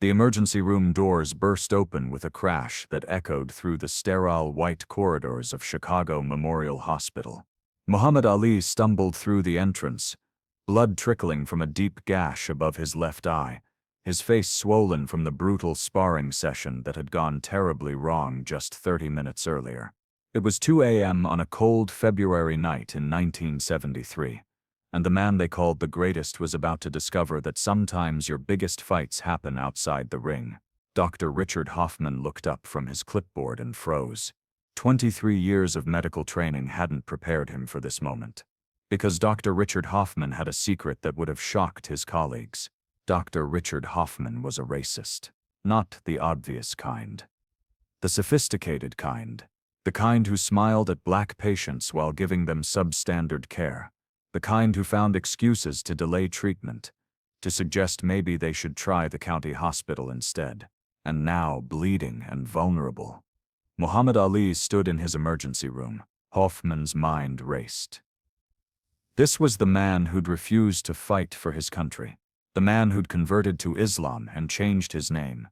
The emergency room doors burst open with a crash that echoed through the sterile white corridors of Chicago Memorial Hospital. Muhammad Ali stumbled through the entrance, blood trickling from a deep gash above his left eye, his face swollen from the brutal sparring session that had gone terribly wrong just 30 minutes earlier. It was 2 a.m. on a cold February night in 1973, and the man they called the greatest was about to discover that sometimes your biggest fights happen outside the ring. Dr. Richard Hoffman looked up from his clipboard and froze. 23 years of medical training hadn't prepared him for this moment. Because Dr. Richard Hoffman had a secret that would have shocked his colleagues. Dr. Richard Hoffman was a racist. Not the obvious kind. The sophisticated kind. The kind who smiled at black patients while giving them substandard care. The kind who found excuses to delay treatment, to suggest maybe they should try the county hospital instead. And now, bleeding and vulnerable, Muhammad Ali stood in his emergency room. Hoffman's mind raced. This was the man who'd refused to fight for his country. The man who'd converted to Islam and changed his name.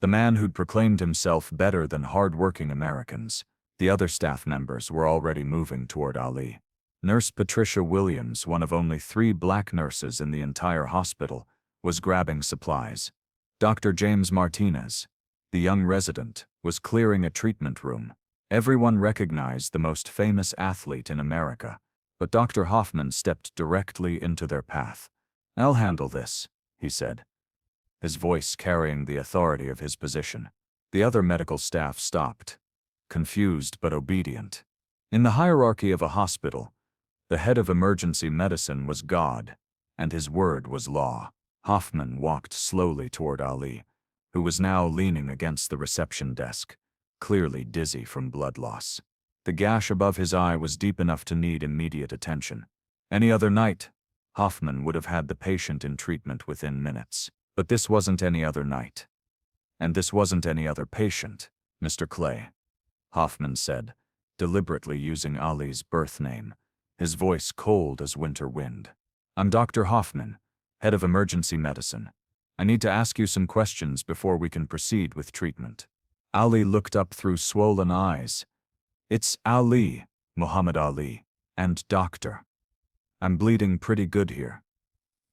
The man who'd proclaimed himself better than hard-working Americans. The other staff members were already moving toward Ali. Nurse Patricia Williams, one of only 3 black nurses in the entire hospital, was grabbing supplies. Dr. James Martinez, the young resident, was clearing a treatment room. Everyone recognized the most famous athlete in America, but Dr. Hoffman stepped directly into their path. "I'll handle this," he said, his voice carrying the authority of his position. The other medical staff stopped, confused but obedient. In the hierarchy of a hospital, the head of emergency medicine was God, and his word was law. Hoffman walked slowly toward Ali, who was now leaning against the reception desk, clearly dizzy from blood loss. The gash above his eye was deep enough to need immediate attention. Any other night, Hoffman would have had the patient in treatment within minutes. But this wasn't any other night. And this wasn't any other patient, Mr. Clay, Hoffman said, deliberately using Ali's birth name, his voice cold as winter wind. "I'm Dr. Hoffman, head of emergency medicine. I need to ask you some questions before we can proceed with treatment." Ali looked up through swollen eyes. "It's Ali, Muhammad Ali, and doctor. I'm bleeding pretty good here.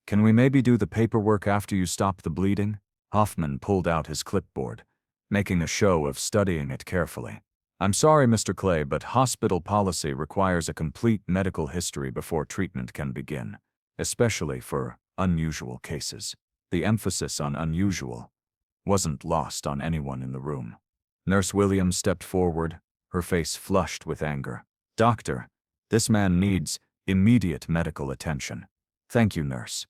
Can we maybe do the paperwork after you stop the bleeding?" Hoffman pulled out his clipboard, making a show of studying it carefully. "I'm sorry, Mr. Clay, but hospital policy requires a complete medical history before treatment can begin, especially for unusual cases." The emphasis on unusual wasn't lost on anyone in the room. Nurse Williams stepped forward, her face flushed with anger. "Doctor, this man needs immediate medical attention." "Thank you, nurse."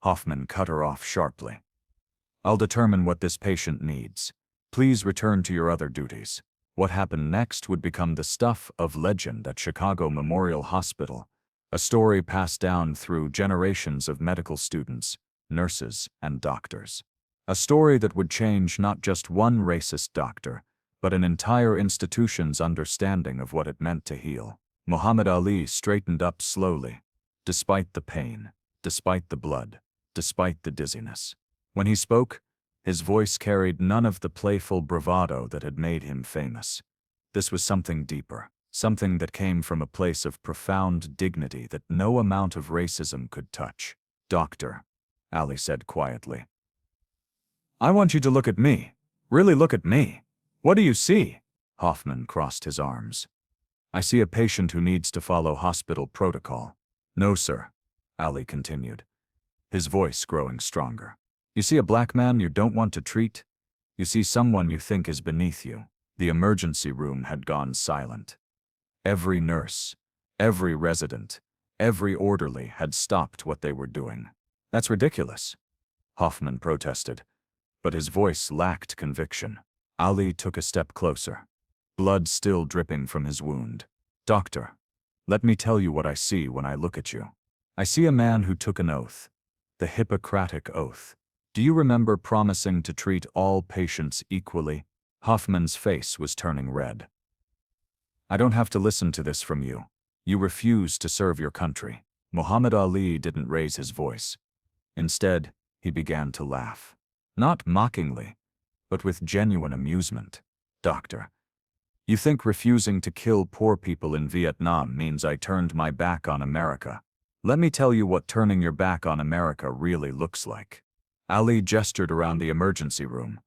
Hoffman cut her off sharply. "I'll determine what this patient needs. Please return to your other duties." What happened next would become the stuff of legend at Chicago Memorial Hospital, a story passed down through generations of medical students, nurses, and doctors. A story that would change not just one racist doctor, but an entire institution's understanding of what it meant to heal. Muhammad Ali straightened up slowly, despite the pain, despite the blood, despite the dizziness. When he spoke, his voice carried none of the playful bravado that had made him famous. This was something deeper, something that came from a place of profound dignity that no amount of racism could touch. "Doctor," Ali said quietly, "I want you to look at me. Really look at me. What do you see?" Hoffman crossed his arms. "I see a patient who needs to follow hospital protocol." "No, sir," Ali continued, his voice growing stronger. "You see a black man you don't want to treat? You see someone you think is beneath you." The emergency room had gone silent. Every nurse, every resident, every orderly had stopped what they were doing. "That's ridiculous," Hoffman protested, but his voice lacked conviction. Ali took a step closer, blood still dripping from his wound. "Doctor, let me tell you what I see when I look at you. I see a man who took an oath, the Hippocratic Oath. Do you remember promising to treat all patients equally?" Hoffman's face was turning red. "I don't have to listen to this from you. You refuse to serve your country." Muhammad Ali didn't raise his voice. Instead, he began to laugh. Not mockingly, but with genuine amusement. "Doctor, you think refusing to kill poor people in Vietnam means I turned my back on America? Let me tell you what turning your back on America really looks like." Ali gestured around the emergency room,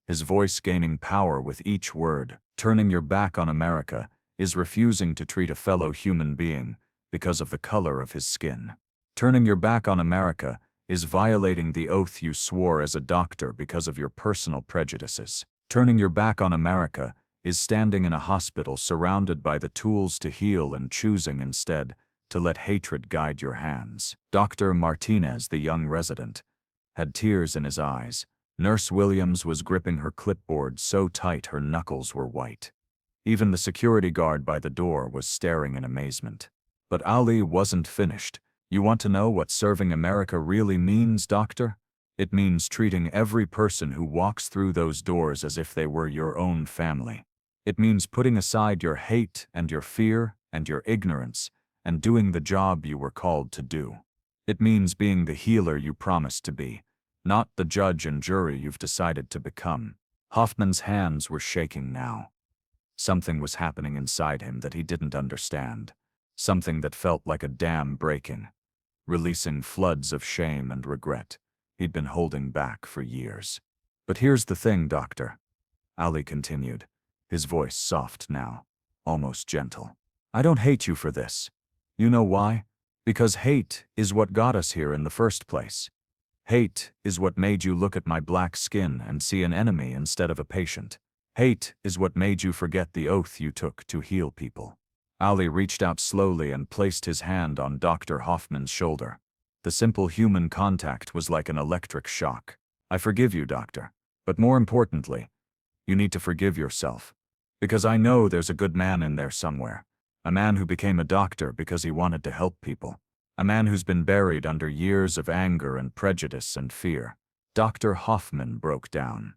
his voice gaining power with each word. "Turning your back on America is refusing to treat a fellow human being because of the color of his skin. Turning your back on America is violating the oath you swore as a doctor because of your personal prejudices. Turning your back on America is standing in a hospital surrounded by the tools to heal and choosing instead to let hatred guide your hands." Dr. Martinez, the young resident, had tears in his eyes. Nurse Williams was gripping her clipboard so tight her knuckles were white. Even the security guard by the door was staring in amazement. But Ali wasn't finished. "You want to know what serving America really means, doctor? It means treating every person who walks through those doors as if they were your own family. It means putting aside your hate and your fear and your ignorance and doing the job you were called to do. It means being the healer you promised to be, not the judge and jury you've decided to become." Hoffman's hands were shaking now. Something was happening inside him that he didn't understand. Something that felt like a dam breaking, releasing floods of shame and regret he'd been holding back for years. "But here's the thing, doctor," Ali continued, his voice soft now, almost gentle. "I don't hate you for this. You know why? Because hate is what got us here in the first place. Hate is what made you look at my black skin and see an enemy instead of a patient. Hate is what made you forget the oath you took to heal people." Ali reached out slowly and placed his hand on Dr. Hoffman's shoulder. The simple human contact was like an electric shock. "I forgive you, doctor. But more importantly, you need to forgive yourself. Because I know there's a good man in there somewhere. A man who became a doctor because he wanted to help people. A man who's been buried under years of anger and prejudice and fear." Dr. Hoffman broke down.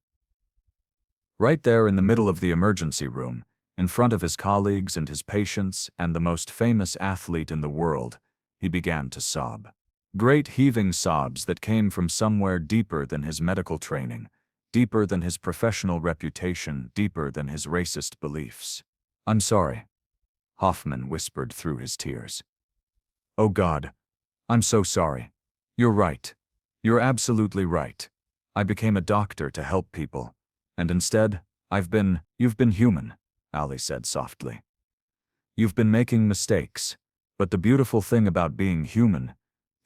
Right there in the middle of the emergency room, in front of his colleagues and his patients and the most famous athlete in the world, he began to sob. Great heaving sobs that came from somewhere deeper than his medical training, deeper than his professional reputation, deeper than his racist beliefs. "I'm sorry," Hoffman whispered through his tears. "Oh God, I'm so sorry. You're right. You're absolutely right. I became a doctor to help people, and instead, you've been human," Ali said softly. "You've been making mistakes, but the beautiful thing about being human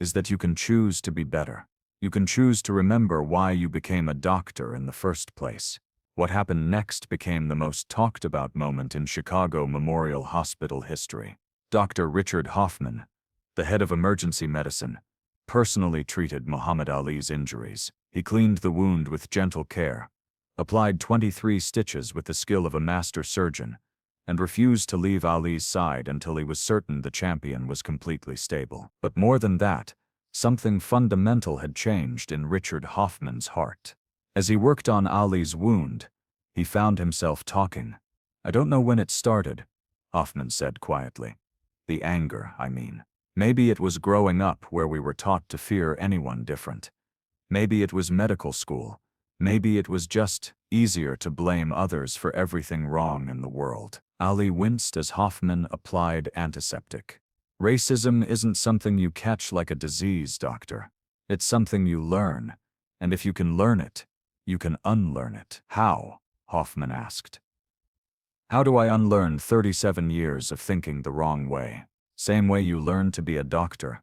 is that you can choose to be better. You can choose to remember why you became a doctor in the first place." What happened next became the most talked about moment in Chicago Memorial Hospital history. Dr. Richard Hoffman, the head of emergency medicine, personally treated Muhammad Ali's injuries. He cleaned the wound with gentle care, applied 23 stitches with the skill of a master surgeon, and refused to leave Ali's side until he was certain the champion was completely stable. But more than that, something fundamental had changed in Richard Hoffman's heart. As he worked on Ali's wound, he found himself talking. "I don't know when it started," Hoffman said quietly. "The anger, I mean. Maybe it was growing up where we were taught to fear anyone different. Maybe it was medical school. Maybe it was just easier to blame others for everything wrong in the world." Ali winced as Hoffman applied antiseptic. "Racism isn't something you catch like a disease, doctor. It's something you learn, and if you can learn it, you can unlearn it." "How?" Hoffman asked. "How do I unlearn 37 years of thinking the wrong way?" "Same way you learn to be a doctor,"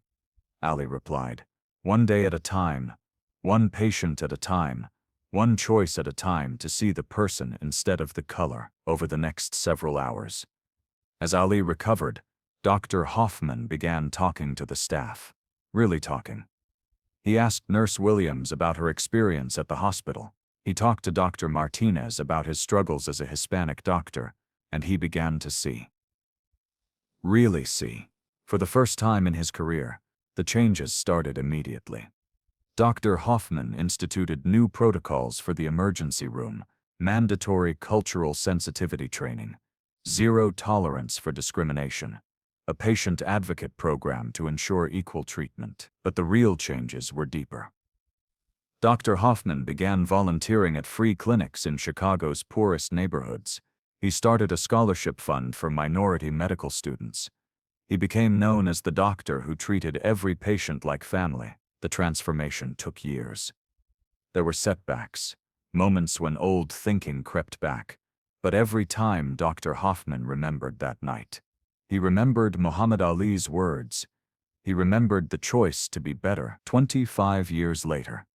Ali replied. "One day at a time, one patient at a time, one choice at a time to see the person instead of the color." Over the next several hours, as Ali recovered, Dr. Hoffman began talking to the staff. Really talking. He asked Nurse Williams about her experience at the hospital. He talked to Dr. Martinez about his struggles as a Hispanic doctor, and he began to see. Really see. For the first time in his career, the changes started immediately. Dr. Hoffman instituted new protocols for the emergency room, mandatory cultural sensitivity training, zero tolerance for discrimination, a patient advocate program to ensure equal treatment. But the real changes were deeper. Dr. Hoffman began volunteering at free clinics in Chicago's poorest neighborhoods. He started a scholarship fund for minority medical students. He became known as the doctor who treated every patient like family. The transformation took years. There were setbacks, moments when old thinking crept back. But every time Dr. Hoffman remembered that night. He remembered Muhammad Ali's words. He remembered the choice to be better. 25 years later,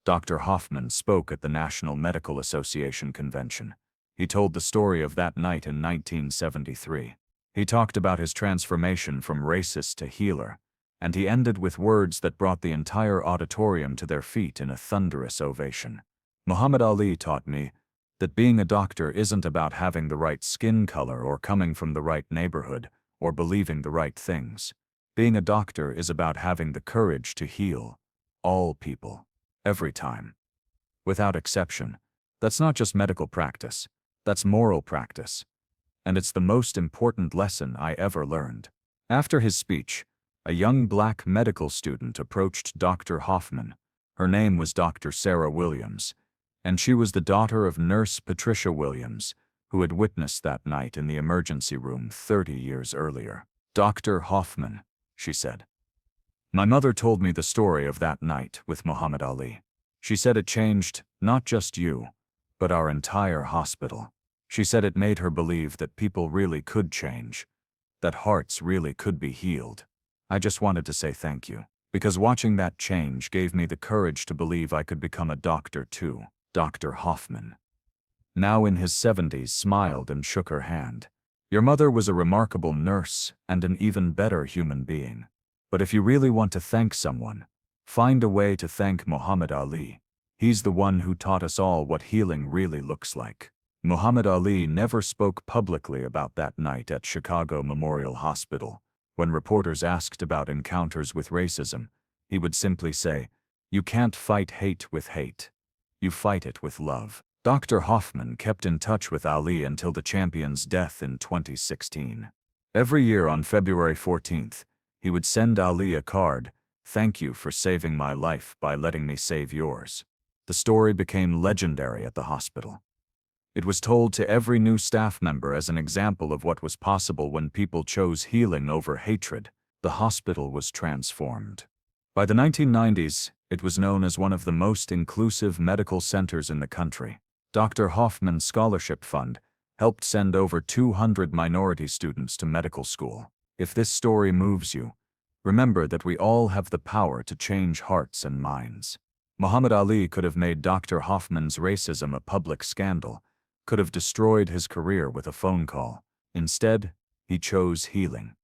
Dr. Hoffman spoke at the National Medical Association convention. He told the story of that night in 1973. He talked about his transformation from racist to healer, and he ended with words that brought the entire auditorium to their feet in a thunderous ovation. Muhammad Ali taught me that being a doctor isn't about having the right skin color or coming from the right neighborhood or believing the right things. Being a doctor is about having the courage to heal all people, every time, without exception. That's not just medical practice, that's moral practice. And it's the most important lesson I ever learned. After his speech, a young black medical student approached Dr. Hoffman. Her name was Dr. Sarah Williams, and she was the daughter of Nurse Patricia Williams, who had witnessed that night in the emergency room 30 years earlier. "Dr. Hoffman," she said, "my mother told me the story of that night with Muhammad Ali. She said it changed not just you, but our entire hospital. She said it made her believe that people really could change, that hearts really could be healed. I just wanted to say thank you, because watching that change gave me the courage to believe I could become a doctor too." Dr. Hoffman, now in his 70s, smiled and shook her hand. "Your mother was a remarkable nurse and an even better human being. But if you really want to thank someone, find a way to thank Muhammad Ali. He's the one who taught us all what healing really looks like." Muhammad Ali never spoke publicly about that night at Chicago Memorial Hospital. When reporters asked about encounters with racism, he would simply say, "You can't fight hate with hate. You fight it with love." Dr. Hoffman kept in touch with Ali until the champion's death in 2016. Every year on February 14th, he would send Ali a card, "Thank you for saving my life by letting me save yours." The story became legendary at the hospital. It was told to every new staff member as an example of what was possible when people chose healing over hatred. The hospital was transformed. By the 1990s, it was known as one of the most inclusive medical centers in the country. Dr. Hoffman's scholarship fund helped send over 200 minority students to medical school. If this story moves you, remember that we all have the power to change hearts and minds. Muhammad Ali could have made Dr. Hoffman's racism a public scandal, could have destroyed his career with a phone call. Instead, he chose healing.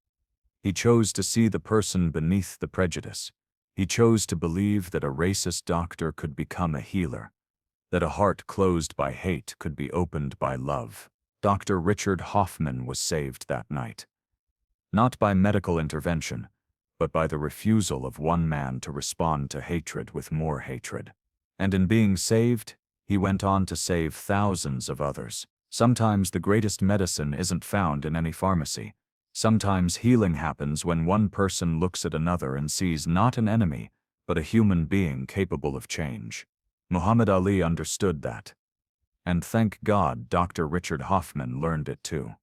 He chose to see the person beneath the prejudice. He chose to believe that a racist doctor could become a healer, that a heart closed by hate could be opened by love. Dr. Richard Hoffman was saved that night. Not by medical intervention, but by the refusal of one man to respond to hatred with more hatred. And in being saved, he went on to save thousands of others. Sometimes the greatest medicine isn't found in any pharmacy. Sometimes healing happens when one person looks at another and sees not an enemy, but a human being capable of change. Muhammad Ali understood that. And thank God Dr. Richard Hoffman learned it too.